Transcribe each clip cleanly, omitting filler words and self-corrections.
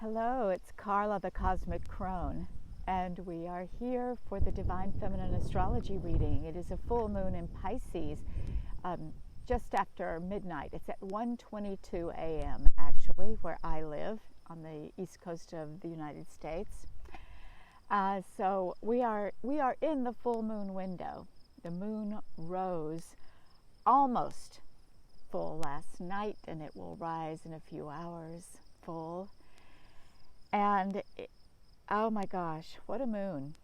Hello, it's Carla, the Cosmic Crone, and we are here for the Divine Feminine Astrology reading. It is a full moon in Pisces, just after midnight. It's at 1:22 a.m. actually, where I live on the east coast of the United States. So we are in the full moon window. The moon rose almost full last night, and it will rise in a few hours full. And oh my gosh, what a moon.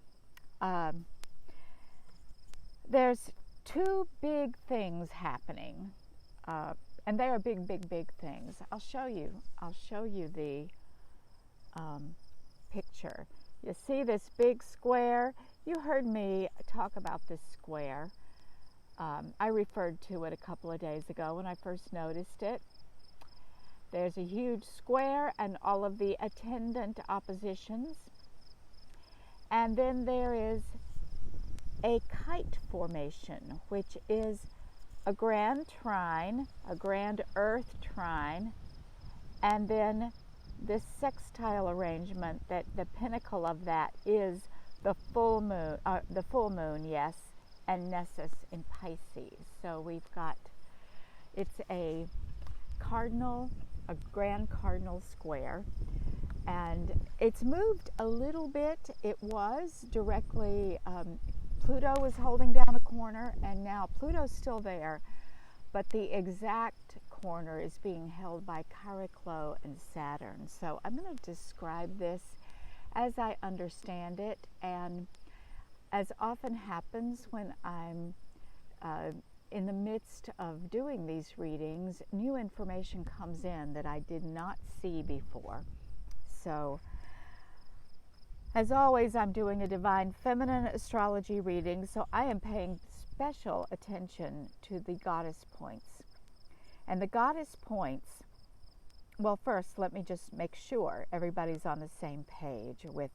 There's two big things happening, and they are big things. I'll show you the picture. You see this big square? You heard me talk about this square. I referred to it a couple of days ago when I first noticed it. There's a huge square and all of the attendant oppositions. And then there is a kite formation, which is a grand trine, a grand earth trine, and then this sextile arrangement that the pinnacle of that is the full moon, yes, and Nessus in Pisces. So we've got, it's a grand cardinal square, and it's moved a little bit. It was directly, Pluto was holding down a corner, and now Pluto's still there, but the exact corner is being held by Chariklo and Saturn. So I'm going to describe this as I understand it, and as often happens when I'm in the midst of doing these readings, new information comes in that I did not see before. So, as always, I'm doing a Divine Feminine Astrology reading, so I am paying special attention to the goddess points. And the goddess points, well, first, let me just make sure everybody's on the same page with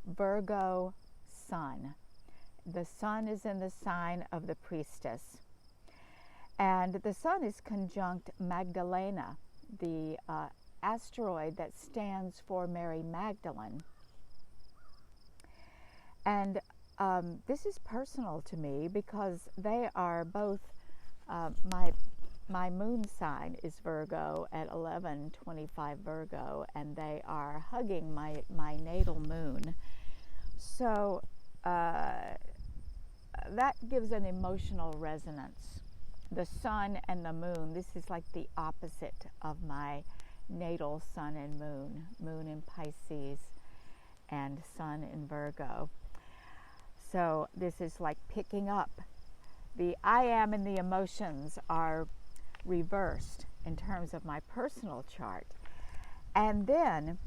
Virgo Sun. The sun is in the sign of the priestess. And the sun is conjunct Magdalena, the asteroid that stands for Mary Magdalene. And this is personal to me because they are both, my moon sign is Virgo at 11:25 Virgo, and they are hugging my natal moon. So that gives an emotional resonance. The sun and the moon, this is like the opposite of my natal sun and moon in Pisces and sun in Virgo. So this is like picking up. The I am and the emotions are reversed in terms of my personal chart. And then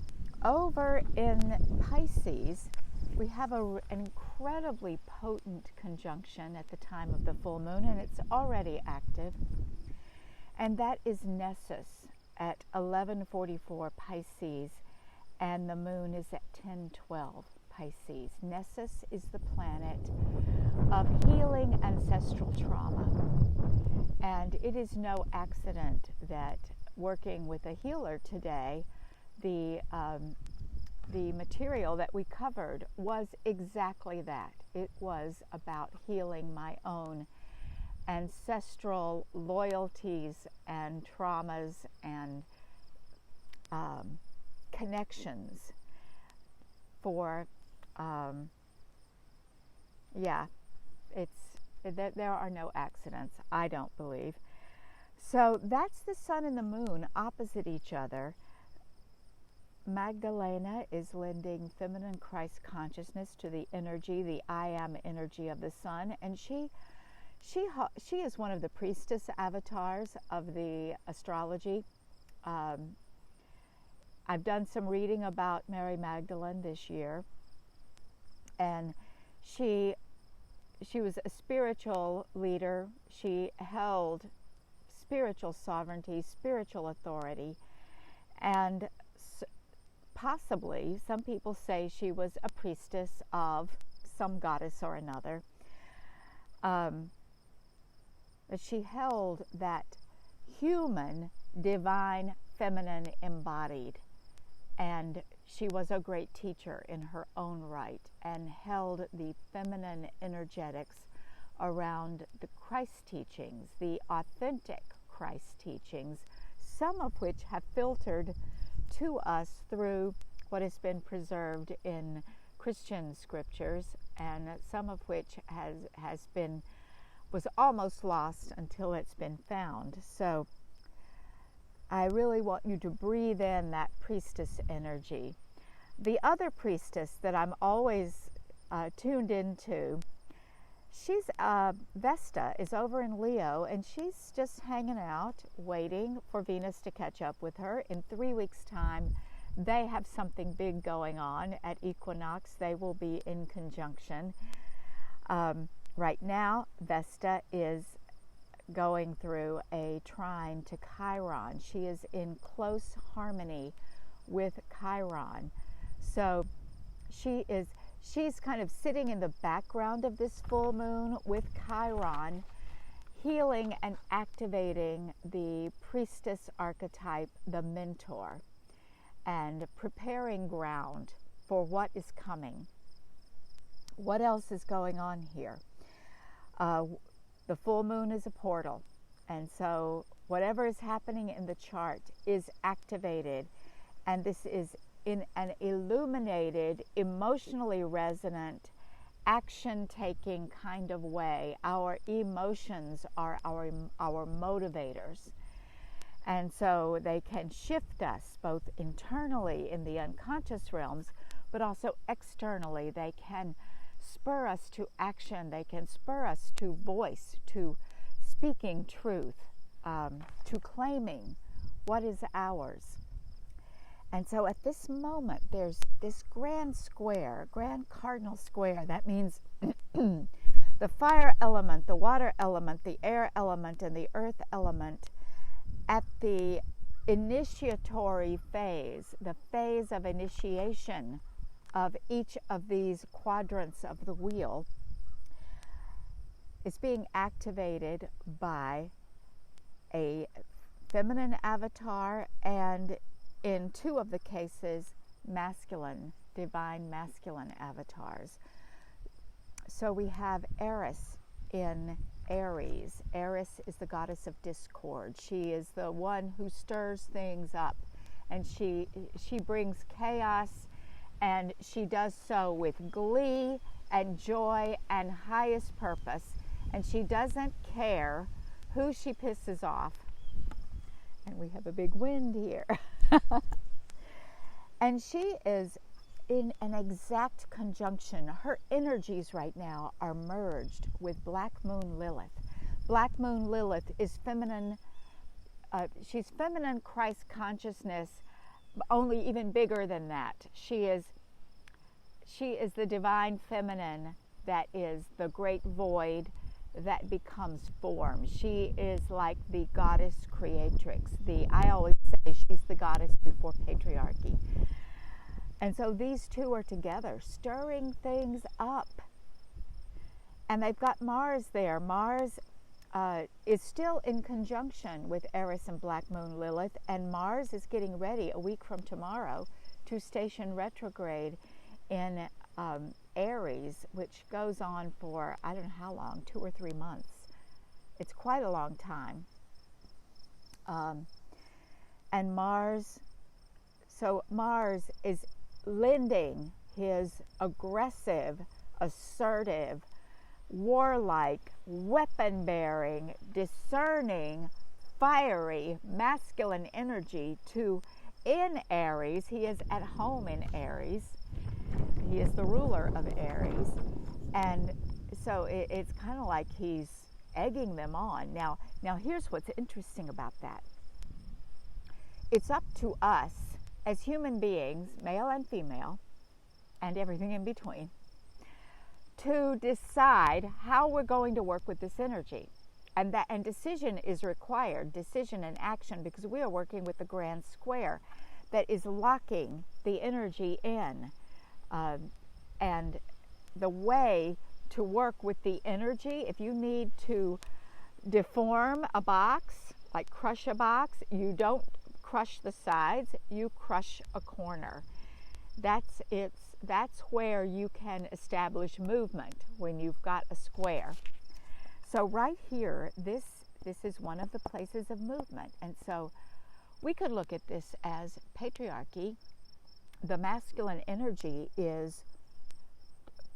over in Pisces, we have an incredibly potent conjunction at the time of the full moon, and it's already active. And that is Nessus at 11:44 Pisces, and the moon is at 10:12 Pisces. Nessus is the planet of healing ancestral trauma. And it is no accident that working with a healer today, the material that we covered was exactly that. It was about healing my own ancestral loyalties and traumas and connections for, there are no accidents, I don't believe. So that's the sun and the moon opposite each other. Magdalena is lending feminine Christ consciousness to the energy, the I am energy of the sun, and she is one of the priestess avatars of the astrology. I've done some reading about Mary Magdalene this year, and she was a spiritual leader. She held spiritual sovereignty, spiritual authority, and possibly, some people say she was a priestess of some goddess or another. But she held that human, divine, feminine embodied. And she was a great teacher in her own right and held the feminine energetics around the Christ teachings, the authentic Christ teachings, some of which have filtered to us through what has been preserved in Christian scriptures, and some of which was almost lost until it's been found. So I really want you to breathe in that priestess energy. The other priestess that I'm always tuned into, Vesta is over in Leo, and she's just hanging out, waiting for Venus to catch up with her. In 3 weeks' time, they have something big going on at equinox. They will be in conjunction. Right now, Vesta is going through a trine to Chiron. She is in close harmony with Chiron. So she's kind of sitting in the background of this full moon with Chiron, healing and activating the priestess archetype, the mentor, and preparing ground for what is coming. What else is going on here? The full moon is a portal, and so whatever is happening in the chart is activated, and this is in an illuminated, emotionally resonant, action-taking kind of way. Our emotions are our motivators, and so they can shift us both internally in the unconscious realms, but also externally. They can spur us to action. They can spur us to voice, to speaking truth, to claiming what is ours. And so at this moment, there's this grand square, grand cardinal square. That means the fire element, the water element, the air element, and the earth element at the initiatory phase, the phase of initiation of each of these quadrants of the wheel, is being activated by a feminine avatar, and in 2 of the cases, masculine, divine masculine avatars. So we have Eris in Aries. Eris is the goddess of discord. She is the one who stirs things up, and she brings chaos, and she does so with glee and joy and highest purpose, and she doesn't care who she pisses off. And we have a big wind here. And she is in an exact conjunction. Her energies right now are merged with Black Moon Lilith. Black Moon Lilith is feminine. She's feminine Christ consciousness, only even bigger than that. She is the divine feminine that is the great void that becomes form. She is like the goddess creatrix. I always say she's the goddess before patriarchy. And so these 2 are together, stirring things up. And they've got Mars there. Mars is still in conjunction with Eris and Black Moon Lilith, and Mars is getting ready a week from tomorrow to station retrograde in Aries, which goes on for, I don't know how long, 2 or 3 months. It's quite a long time. And Mars is lending his aggressive, assertive, warlike, weapon-bearing, discerning, fiery, masculine energy in Aries. He is at home in Aries. He is the ruler of Aries. And so it's kind of like he's egging them on. Now here's what's interesting about that. It's up to us as human beings, male and female, and everything in between, to decide how we're going to work with this energy. And decision is required, decision and action, because we are working with the grand square that is locking the energy in. And the way to work with the energy, if you need to deform a box, like crush a box, you don't crush the sides, you crush a corner. That's where you can establish movement, when you've got a square. So right here, this is one of the places of movement. And so we could look at this as patriarchy. The masculine energy is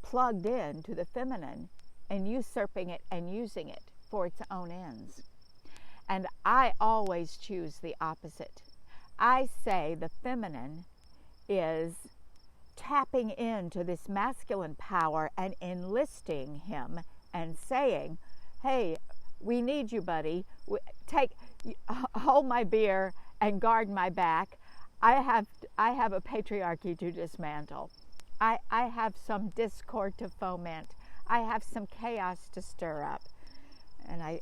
plugged in to the feminine and usurping it and using it for its own ends. And I always choose the opposite. I say the feminine is tapping into this masculine power and enlisting him and saying, hey, we need you, buddy. Hold my beer and guard my back. I have a patriarchy to dismantle. I have some discord to foment. I have some chaos to stir up. And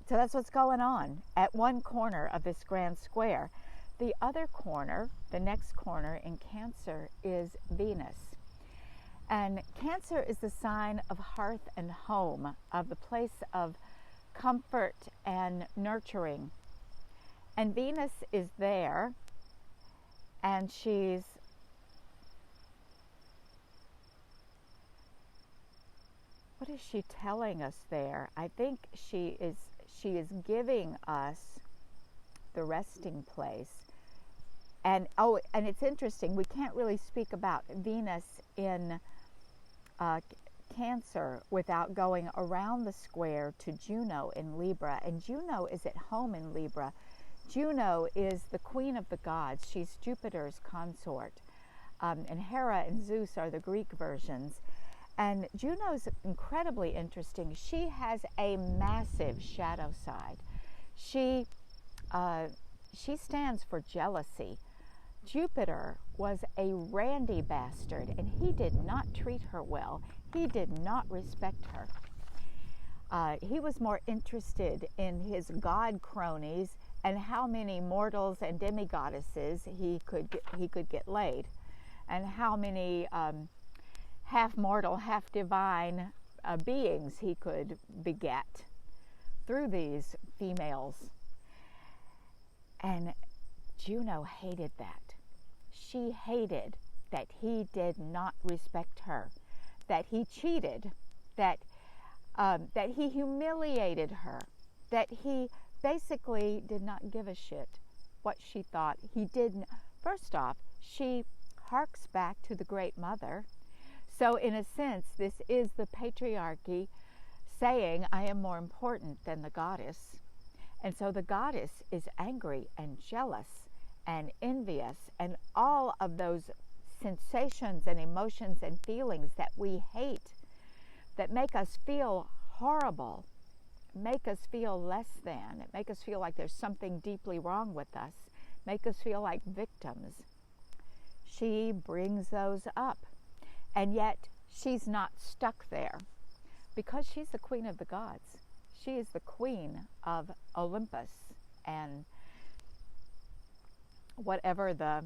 so that's what's going on at one corner of this grand square. The other corner, the next corner in Cancer, is Venus. And Cancer is the sign of hearth and home, of the place of comfort and nurturing. And Venus is there, and what is she telling us there? I think she is giving us the resting place. And it's interesting, we can't really speak about Venus in Cancer without going around the square to Juno in Libra. And Juno is at home in Libra. Juno is the queen of the gods. She's Jupiter's consort. And Hera and Zeus are the Greek versions. And Juno's incredibly interesting. She has a massive shadow side. She stands for jealousy. Jupiter was a randy bastard, and he did not treat her well. He did not respect her. He was more interested in his god cronies and how many mortals and demigoddesses he could get laid, and how many half mortal, half divine beings he could beget through these females. And Juno hated that. She hated that he did not respect her, that he cheated, that he humiliated her, that he basically did not give a shit what she thought. He didn't. First off, she harks back to the Great Mother. So in a sense, this is the patriarchy saying, I am more important than the goddess. And so the goddess is angry and jealous and envious and all of those sensations and emotions and feelings that we hate, that make us feel horrible, make us feel less than, make us feel like there's something deeply wrong with us, make us feel like victims. She brings those up. And yet she's not stuck there, because she's the queen of the gods. She is the queen of Olympus and whatever the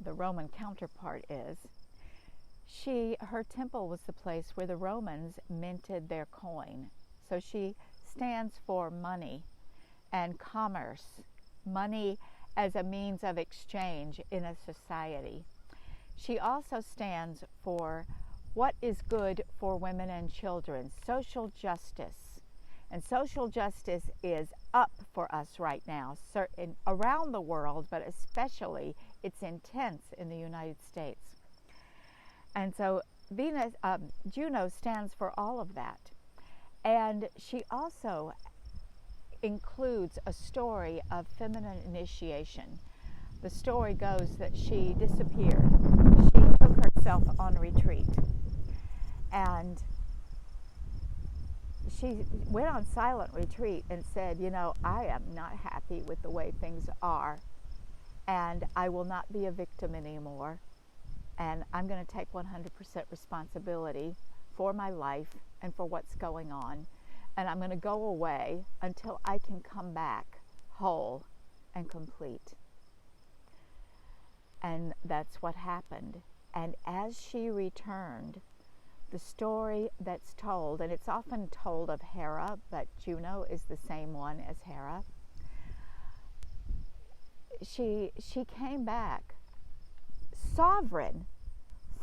Roman counterpart is. Her temple was the place where the Romans minted their coin. So she stands for money and commerce, money as a means of exchange in a society. She also stands for what is good for women and children, social justice. And social justice is up for us right now, around the world, but especially it's intense in the United States. And so Juno stands for all of that. And she also includes a story of feminine initiation. The story goes that she disappeared. She took herself on retreat. And she went on silent retreat and said, I am not happy with the way things are, and I will not be a victim anymore. And I'm going to take 100% responsibility for my life and for what's going on. And I'm going to go away until I can come back whole and complete. And that's what happened. And as she returned, the story that's told, and it's often told of Hera, but Juno is the same one as Hera. She came back sovereign,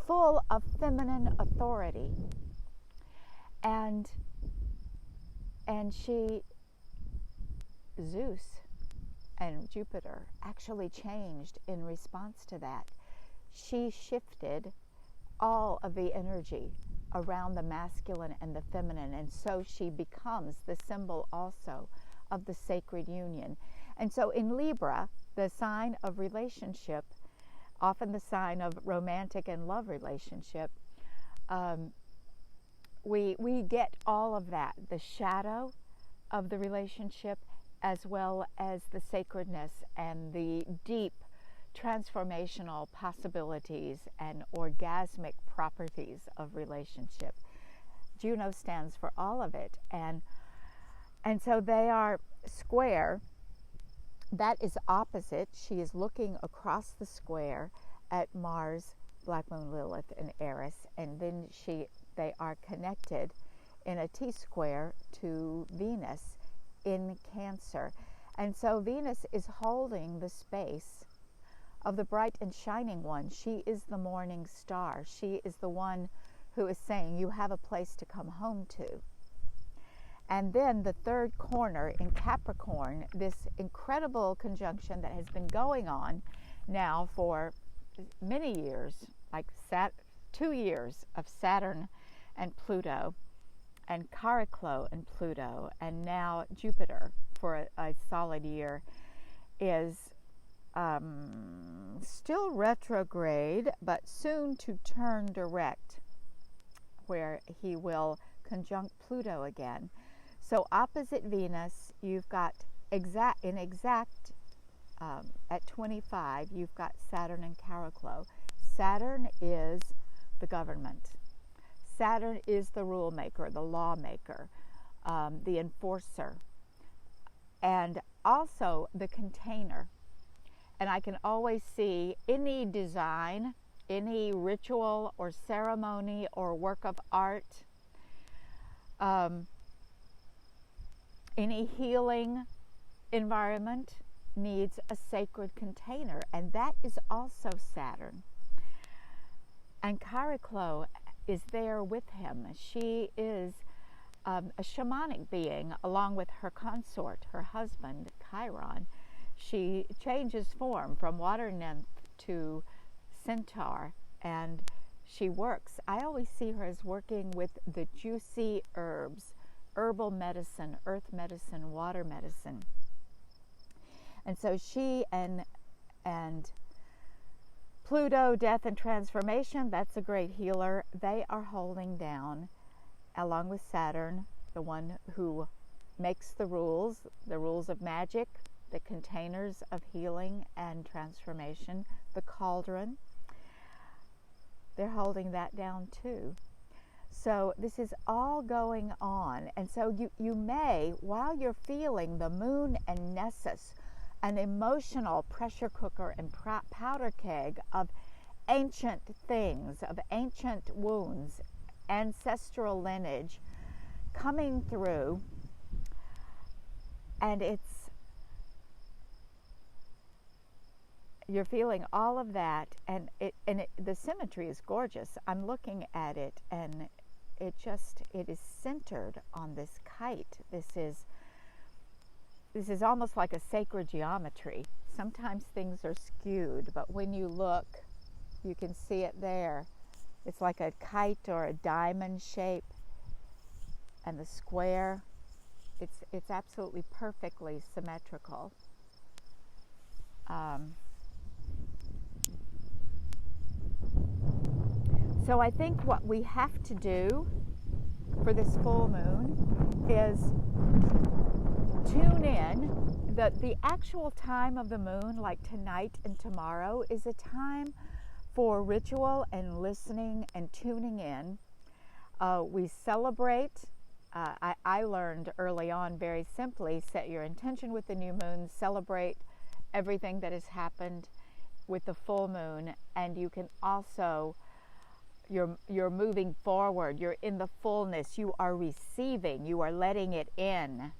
full of feminine authority. And Zeus and Jupiter actually changed in response to that. She shifted all of the energy around the masculine and the feminine, and so she becomes the symbol also of the sacred union. And so in Libra, the sign of relationship, often the sign of romantic and love relationship, we get all of that, the shadow of the relationship, as well as the sacredness and the deep transformational possibilities and orgasmic properties of relationship. Juno stands for all of it, and so they are square. That is opposite. She is looking across the square at Mars, Black Moon, Lilith, and Eris, and then they are connected in a T-square to Venus in Cancer. And so Venus is holding the space of the bright and shining one. She is the morning star. She is the one who is saying, you have a place to come home to. And then the third corner in Capricorn, this incredible conjunction that has been going on now for many years, like 2 years of Saturn and Pluto, and Chariklo and Pluto, and now Jupiter for a solid year, is still retrograde, but soon to turn direct, where he will conjunct Pluto again. So opposite Venus, you've got at 25, you've got Saturn and Chariklo. Saturn is the government. Saturn is the rule maker, the lawmaker, the enforcer, and also the container. And I can always see any design, any ritual or ceremony or work of art, any healing environment needs a sacred container, and that is also Saturn. And Chariklo is there with him. She is a shamanic being, along with her consort, her husband, Chiron. She changes form from water nymph to centaur, and she works. I always see her as working with the juicy herbs, herbal medicine, earth medicine, water medicine. And so she and Pluto, death and transformation, that's a great healer. They are holding down, along with Saturn, the one who makes the rules of magic, the containers of healing and transformation, the cauldron. They're holding that down too. So this is all going on. And so you may, while you're feeling the moon and Nessus, an emotional pressure cooker and powder keg of ancient things, of ancient wounds, ancestral lineage coming through, and you're feeling all of that, and the symmetry is gorgeous. I'm looking at it, and it is centered on this kite. This is almost like a sacred geometry. Sometimes things are skewed, but when you look, you can see it there. It's like a kite or a diamond shape, and the square, it's absolutely perfectly symmetrical. So I think what we have to do for this full moon is tune in. The actual time of the moon, like tonight and tomorrow, is a time for ritual and listening and tuning in. We celebrate. I learned early on very simply, set your intention with the new moon, celebrate everything that has happened with the full moon, and you can also, you're moving forward, you're in the fullness, you are receiving, you are letting it in.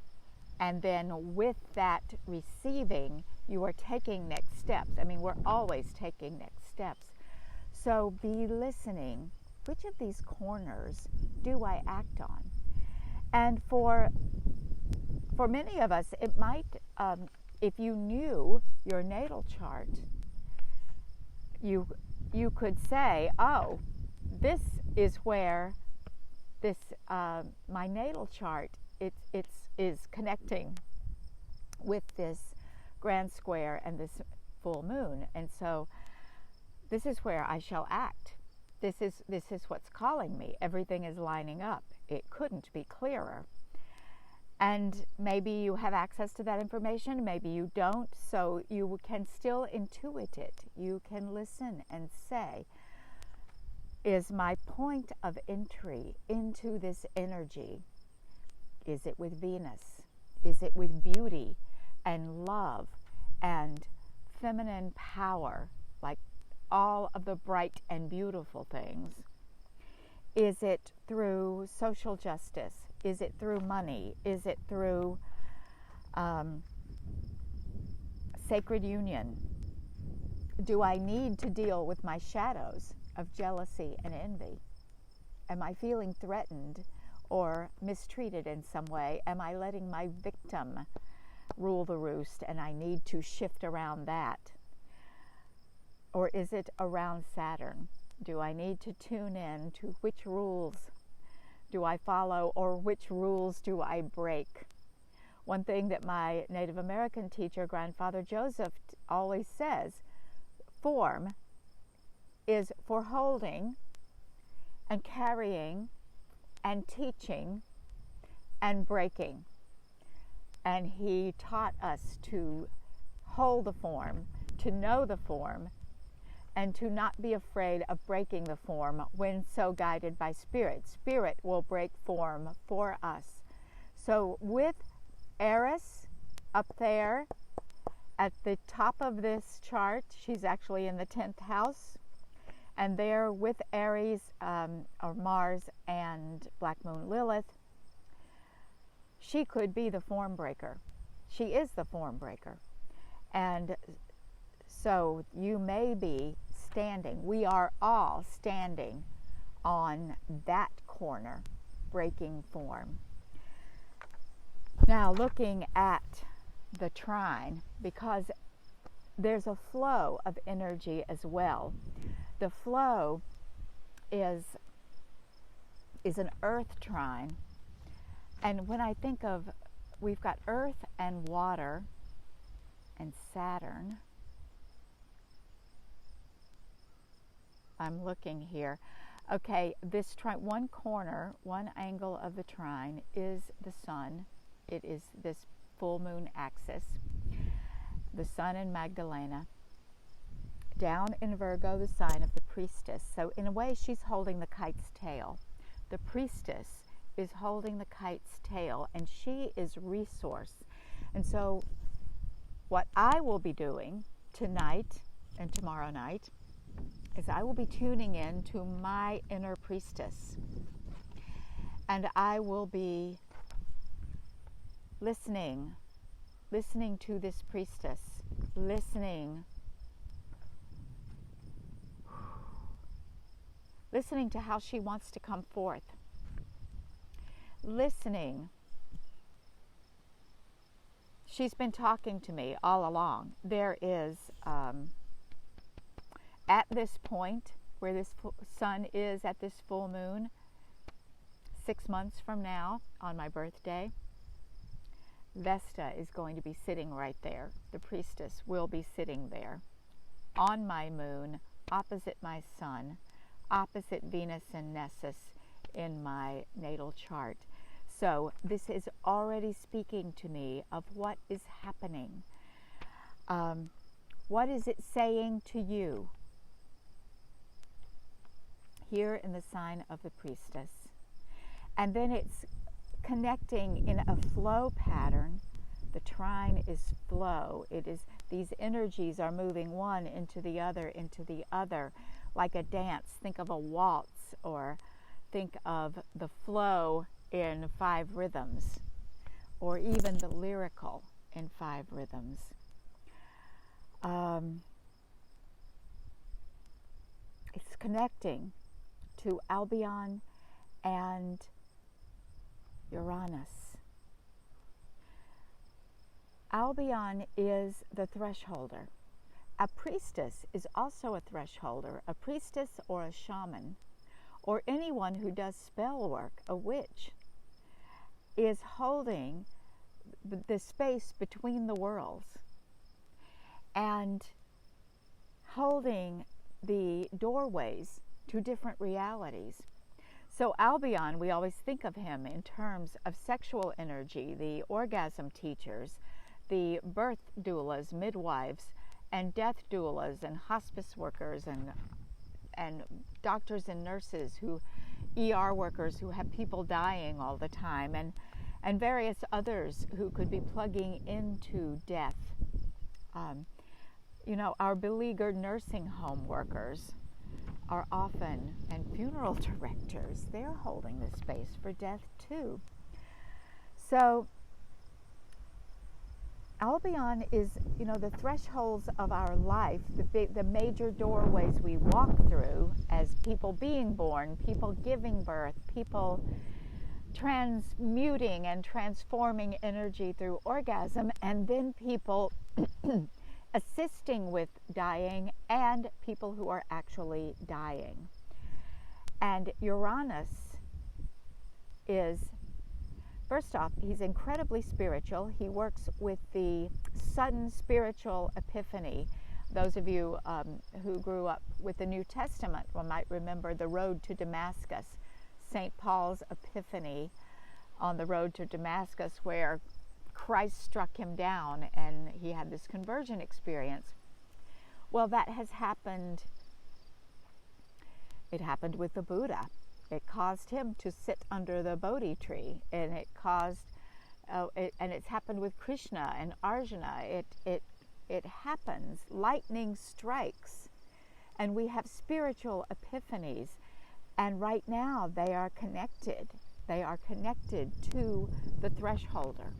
And then with that receiving, you are taking next steps. I mean, we're always taking next steps. So be listening. Which of these corners do I act on? And for many of us, it might, if you knew your natal chart, you could say, oh, this is where this my natal chart is connecting with this grand square and this full moon, and so this is where I shall act. This is what's calling me. Everything is lining up. It couldn't be clearer. And maybe you have access to that information, maybe you don't, so you can still intuit it. You can listen and say, is my point of entry into this energy, is it with Venus? Is it with beauty and love and feminine power, like all of the bright and beautiful things? Is it through social justice? Is it through money? Is it through sacred union? Do I need to deal with my shadows of jealousy and envy? Am I feeling threatened or mistreated in some way? Am I letting my victim rule the roost and I need to shift around that? Or is it around Saturn? Do I need to tune in to which rules do I follow or which rules do I break? One thing that my Native American teacher, Grandfather Joseph, always says, form is for holding and carrying and teaching and breaking. And he taught us to hold the form, to know the form, and to not be afraid of breaking the form when so guided by Spirit. Spirit will break form for us. So with Eris up there at the top of this chart, she's actually in the 10th house, and there with Aries, or Mars, and Black Moon Lilith, she could be the form breaker. She is the form breaker. And so you may be standing, we are all standing on that corner, breaking form. Now looking at the trine, because there's a flow of energy as well. The flow is an earth trine. And when I think of, we've got earth and water and Saturn. I'm looking here. Okay, this trine, one corner, one angle of the trine is the sun. It is this full moon axis. The sun in Magdalena. Down in Virgo, the sign of the priestess. So in a way, she's holding the kite's tail. The priestess is holding the kite's tail, and she is resource. And so what I will be doing tonight and tomorrow night is I will be tuning in to my inner priestess, and I will be listening to this priestess, listening to how she wants to come forth, listening. She's been talking to me all along. There is at this point where this sun is at this full moon, 6 months from now on my birthday, Vesta is going to be sitting right there. The priestess will be sitting there on my moon, opposite my sun, opposite Venus and Nessus in my natal chart. So this is already speaking to me of what is happening. What is it saying to you? Here in the sign of the priestess. And then it's connecting in a flow pattern. The trine is flow. It is, these energies are moving one into the other, like a dance. Think of a waltz, or think of the flow in 5 rhythms, or even the lyrical in 5 rhythms. It's connecting to Albion and Uranus. Albion is the thresholder. A priestess is also a thresholder. A priestess or a shaman, or anyone who does spell work, a witch, is holding the space between the worlds and holding the doorways to different realities. So Albion, we always think of him in terms of sexual energy, the orgasm teachers, the birth doulas, midwives, and death doulas, and hospice workers, and doctors and nurses, who ER workers who have people dying all the time, and various others who could be plugging into death. Our beleaguered nursing home workers are often, and funeral directors, they're holding the space for death too. So Albion is, the thresholds of our life, the major doorways we walk through as people being born, people giving birth, people transmuting and transforming energy through orgasm, and then people assisting with dying, and people who are actually dying. And Uranus is, first off, he's incredibly spiritual. He works with the sudden spiritual epiphany. Those of you who grew up with the New Testament might remember the road to Damascus, St. Paul's epiphany on the road to Damascus, where Christ struck him down and he had this conversion experience. Well, that has happened. It happened with the Buddha. It caused him to sit under the Bodhi tree, and it caused, and it's happened with Krishna and Arjuna. It happens. Lightning strikes, and we have spiritual epiphanies. And right now, they are connected. They are connected to the thresholder.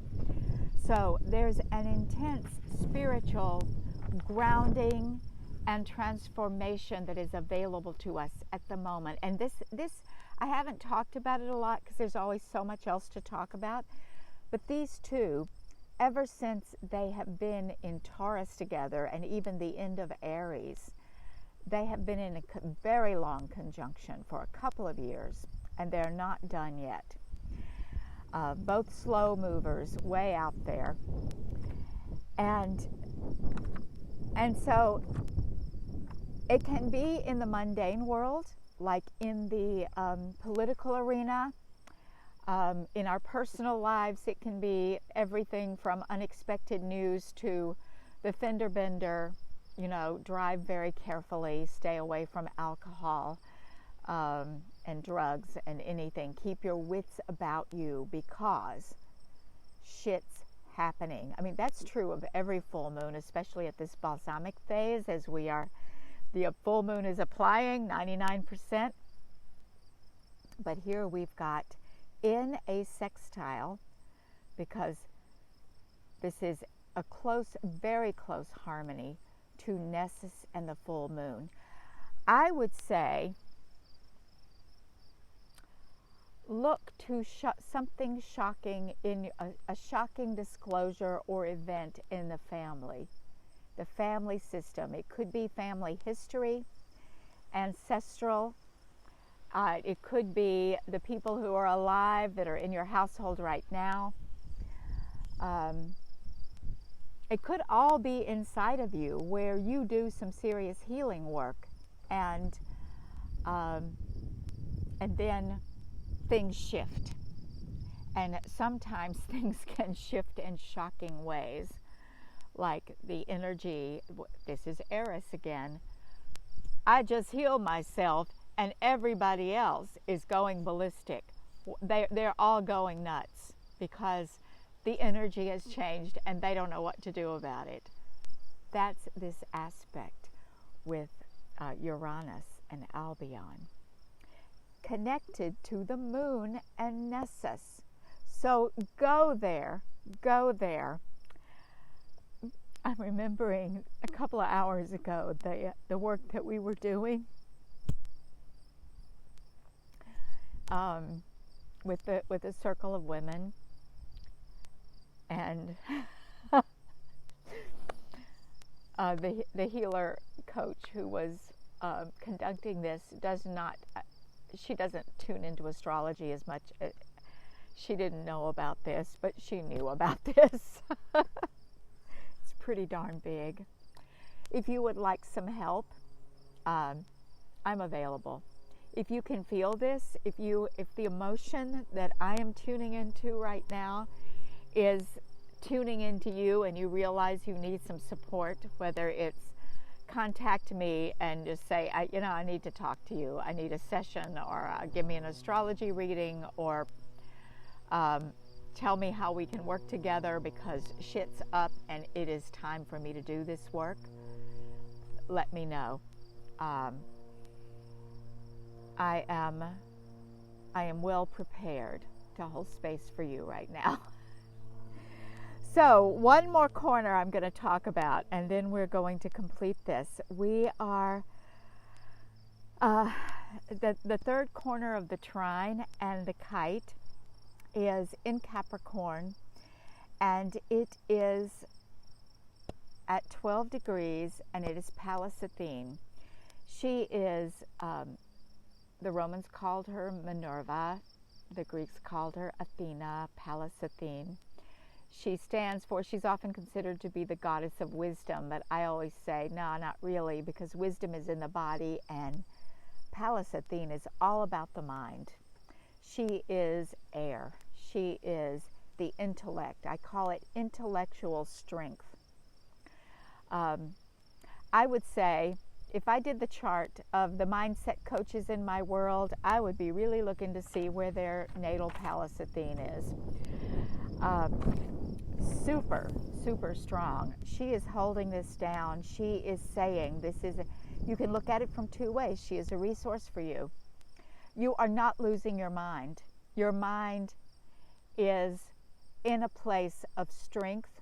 So there's an intense spiritual grounding and transformation that is available to us at the moment. And this I haven't talked about it a lot because there's always so much else to talk about. But these two, ever since they have been in Taurus together, and even the end of Aries, they have been in a very long conjunction for a couple of years, and they're not done yet. Both slow movers, way out there. And so it can be in the mundane world, like in the political arena. In our personal lives, it can be everything from unexpected news to the fender bender, drive very carefully, stay away from alcohol and drugs and anything. Keep your wits about you because shit's happening. I mean, that's true of every full moon, especially at this balsamic phase, as the full moon is applying 99%. But here we've got in a sextile, because this is a very close harmony to Nessus and the full moon. I would say look to something shocking in a shocking disclosure or event in the family system. It could be family history, ancestral. It could be the people who are alive that are in your household right now. It could all be inside of you, where you do some serious healing work, and then things shift. And sometimes things can shift in shocking ways, like the energy. This is Eris again. I just healed myself, and everybody else is going ballistic. They're all going nuts because the energy has changed and they don't know what to do about it. That's this aspect with Uranus and Albion, connected to the moon and Nessus. So go there. I'm remembering a couple of hours ago the work that we were doing with the circle of women, and the healer coach who was conducting this she doesn't tune into astrology as much. She didn't know about this, but she knew about this. It's pretty darn big. If you would like some help, I'm available. If you can feel this, if the emotion that I am tuning into right now is tuning into you and you realize you need some support, whether it's contact me and just say, I need to talk to you. I need a session, or give me an astrology reading, or tell me how we can work together because shit's up and it is time for me to do this work. Let me know. I am well prepared to hold space for you right now. So one more corner I'm going to talk about, and then we're going to complete this. We are the third corner of the trine, and the kite is in Capricorn, and it is at 12 degrees, and it is Pallas Athene. She is, the Romans called her Minerva, the Greeks called her Athena, Pallas Athene. She's often considered to be the goddess of wisdom, but I always say, no, not really, because wisdom is in the body, and Pallas Athene is all about the mind. She is air. She is the intellect. I call it intellectual strength. I would say, if I did the chart of the mindset coaches in my world, I would be really looking to see where their natal Pallas Athene is. Super, super strong. She is holding this down. She is saying you can look at it from two ways. She is a resource for you. You are not losing your mind. Your mind is in a place of strength.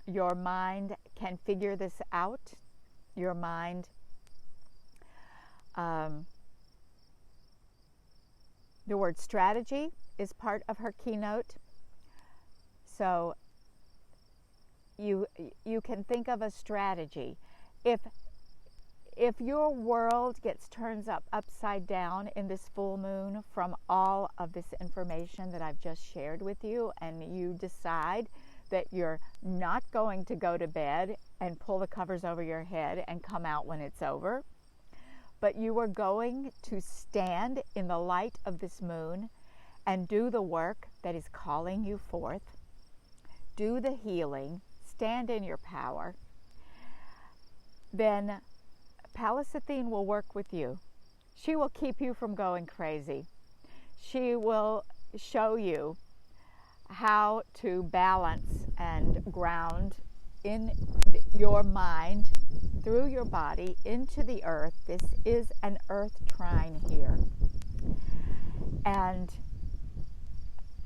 Your mind can figure this out. Your mind, the word strategy is part of her keynote. So you can think of a strategy. If your world gets turned upside down in this full moon from all of this information that I've just shared with you, and you decide that you're not going to go to bed and pull the covers over your head and come out when it's over, but you are going to stand in the light of this moon and do the work that is calling you forth, do the healing, stand in your power, then Pallas Athene will work with you. She will keep you from going crazy. She will show you how to balance and ground in your mind through your body into the earth. This is an earth trine here. And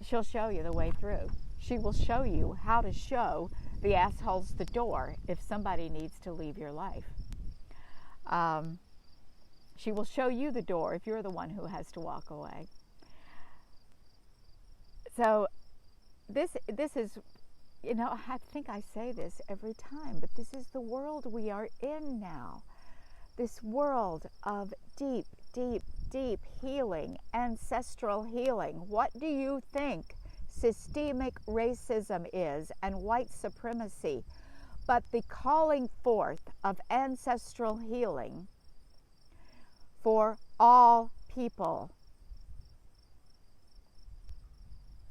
she'll show you the way through. She will show you how to show the assholes the door if somebody needs to leave your life. She will show you the door if you're the one who has to walk away. So this is, I think I say this every time, but this is the world we are in now. This world of deep, deep, deep healing, ancestral healing. What do you think systemic racism is and white supremacy? But the calling forth of ancestral healing for all people.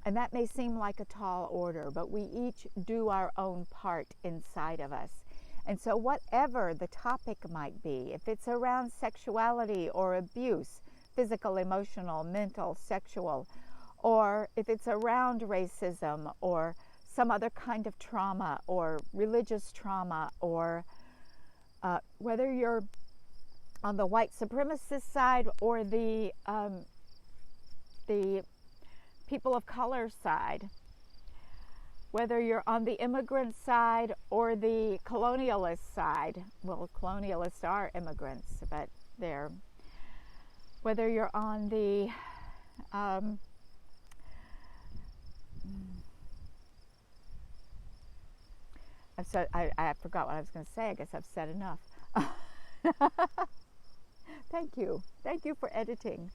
And that may seem like a tall order, but we each do our own part inside of us. And so whatever the topic might be, if it's around sexuality or abuse, physical, emotional, mental, sexual, or if it's around racism or some other kind of trauma or religious trauma, or whether you're on the white supremacist side or the people of color side, whether you're on the immigrant side or the colonialist side. Well, colonialists are immigrants, but whether you're on the I forgot what I was going to say. I guess I've said enough. Thank you. Thank you for editing.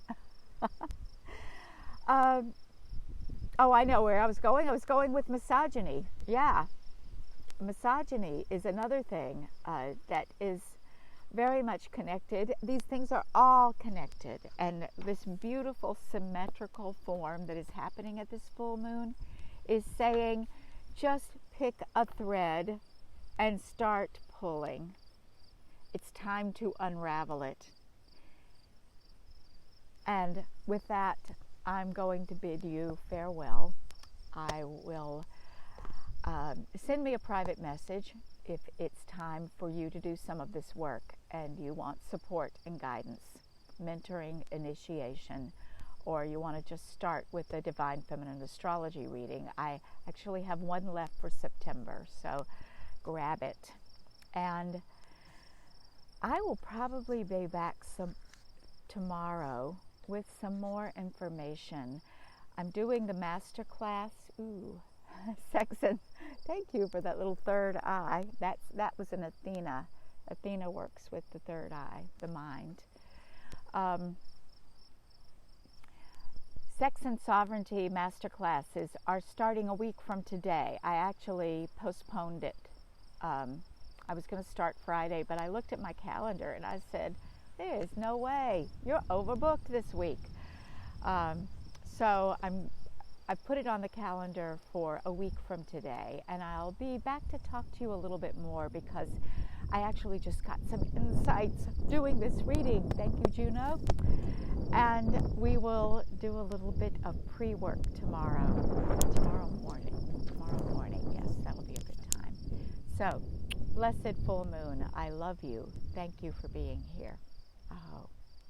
Oh, I know where I was going. I was going with misogyny. Yeah. Misogyny is another thing that is very much connected. These things are all connected. And this beautiful symmetrical form that is happening at this full moon is saying, just pick a thread and start pulling. It's time to unravel it. And with that, I'm going to bid you farewell. I will send me a private message if it's time for you to do some of this work and you want support and guidance, mentoring, initiation, or you want to just start with the Divine Feminine Astrology reading. I actually have one left for September, so grab it. And I will probably be back tomorrow with some more information. I'm doing the master class. Sex and thank you for that little third eye. That was an Athena. Athena works with the third eye, the mind. Sex and Sovereignty master classes are starting a week from today. I actually postponed it. I was going to start Friday, but I looked at my calendar and I said, there's no way. You're overbooked this week. So I've put it on the calendar for a week from today, and I'll be back to talk to you a little bit more because I actually just got some insights doing this reading. Thank you, Juno. And we will do a little bit of pre-work tomorrow morning. Yes, that'll be a good time. So, blessed full moon, I love you. Thank you for being here. Oh.